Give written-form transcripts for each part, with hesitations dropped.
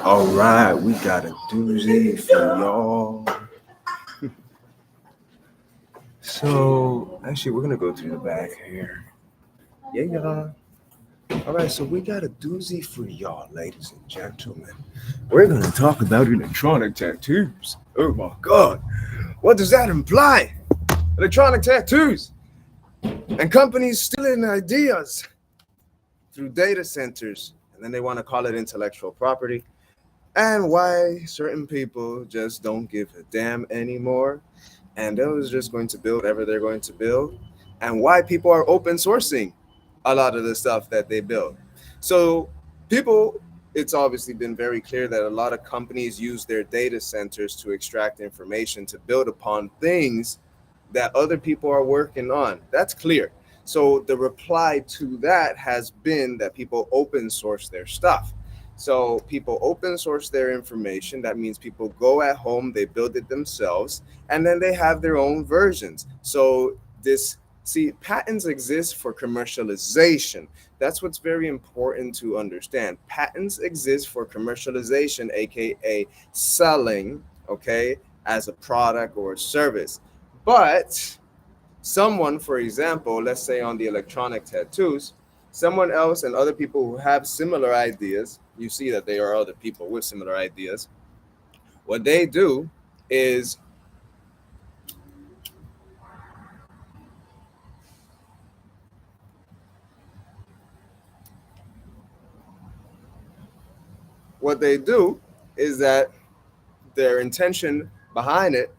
All right, we got a doozy for y'all. So, actually, we're gonna go through the back here. Yeah, y'all. All right, so we got a doozy for y'all, ladies and gentlemen. We're gonna talk about electronic tattoos. Oh my God, what does that imply? Electronic tattoos and companies stealing ideas through data centers, and then they want to call it intellectual property. And why certain people just don't give a damn anymore, and they're just going to build whatever they're going to build, and why people are open sourcing a lot of the stuff that they build. So people, it's obviously been very clear that a lot of companies use their data centers to extract information to build upon things that other people are working on. That's clear. So the reply to that has been that people open source their stuff. So people open source their information. That means people go at home, they build it themselves, and then they have their own versions. So this, see, patents exist for commercialization. That's what's very important to understand. Patents exist for commercialization, aka selling, okay, as a product or a service. But someone, for example, let's say on the electronic tattoos, someone else and other people who have similar ideas, you see that they are other people with similar ideas. What they do is what they do is that their intention behind it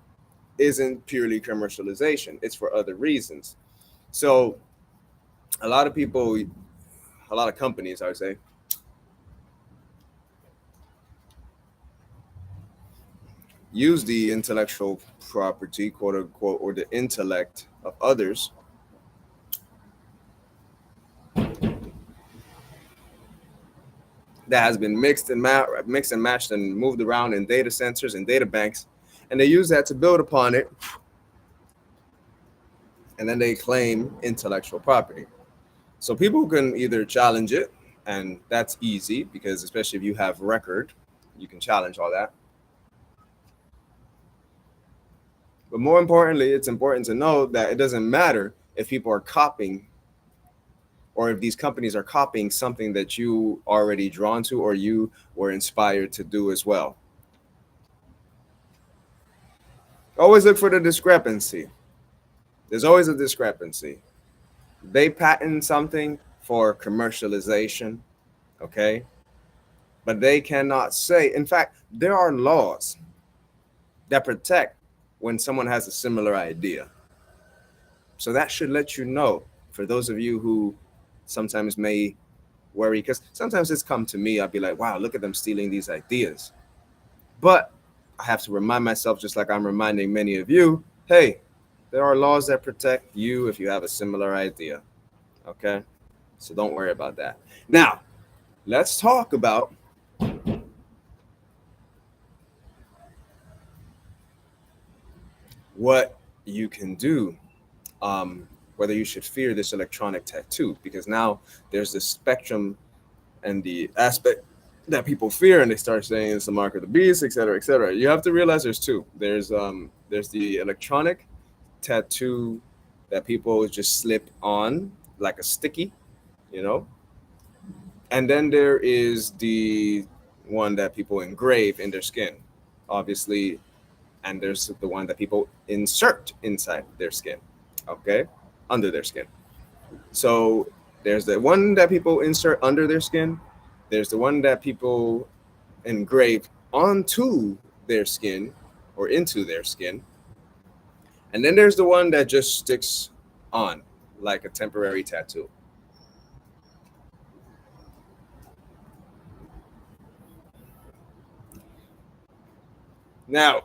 isn't purely commercialization, it's for other reasons. So a lot of people, a lot of companies, I would say, use the intellectual property, quote unquote, or the intellect of others that has been mixed and matched and moved around in data centers and data banks, and they use that to build upon it, and then they claim intellectual property. So people can either challenge it, and that's easy because especially if you have record, you can challenge all that. But more importantly, it's important to know that it doesn't matter if people are copying or if these companies are copying something that you already drawn to or you were inspired to do as well. Always look for the discrepancy. There's always a discrepancy. They patent something for commercialization, okay? But they cannot say, in fact, there are laws that protect when someone has a similar idea. So that should let you know, for those of you who sometimes may worry, because sometimes it's come to me, I'll be like, wow, look at them stealing these ideas. But I have to remind myself, just like I'm reminding many of you, hey, there are laws that protect you if you have a similar idea. Okay? So don't worry about that. Now, let's talk about what you can do, whether you should fear this electronic tattoo, because now there's this spectrum and the aspect that people fear, and they start saying it's the mark of the beast, et cetera, et cetera. You have to realize there's two. There's the electronic tattoo that people just slip on like a sticky, you know, and then there is the one that people engrave in their skin, obviously, and there's the one that people insert inside their skin, okay, under their skin. So there's the one that people insert under their skin. There's the one that people engrave onto their skin or into their skin. And then there's the one that just sticks on like a temporary tattoo. Now,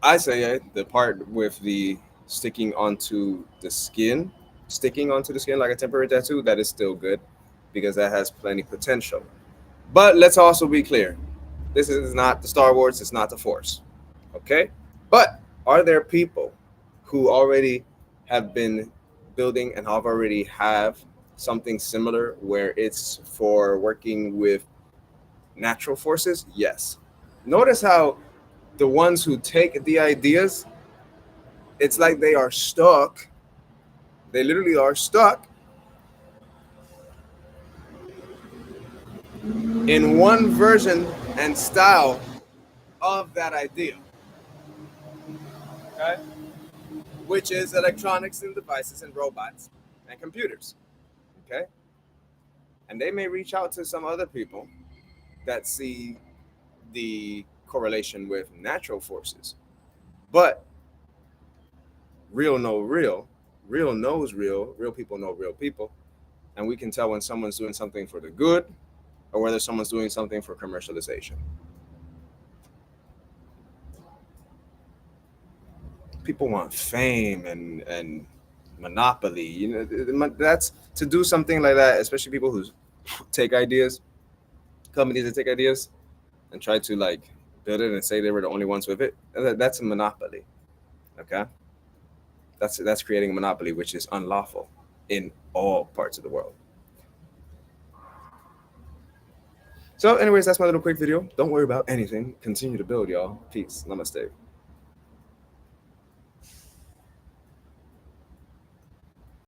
I say the part with the sticking onto the skin, sticking onto the skin like a temporary tattoo, that is still good because that has plenty potential. But let's also be clear, this is not the Star Wars, it's not the Force. Okay? But are there people who already have been building and have already have something similar where it's for working with natural forces? Yes. Notice how the ones who take the ideas, it's like they are stuck. They literally are stuck in one version and style of that idea. Okay? Which is electronics and devices and robots and computers. Okay? And they may reach out to some other people that see the correlation with natural forces. But real know real knows real people know real people. And we can tell when someone's doing something for the good or whether someone's doing something for commercialization. People want fame and monopoly. That's to do something like that, especially people who take ideas, companies that take ideas and try to like build it and say they were the only ones with it. That's a monopoly. Okay, that's creating a monopoly, which is unlawful in all parts of the world. So, anyways, that's my little quick video. Don't worry about anything. Continue to build, y'all. Peace. Namaste.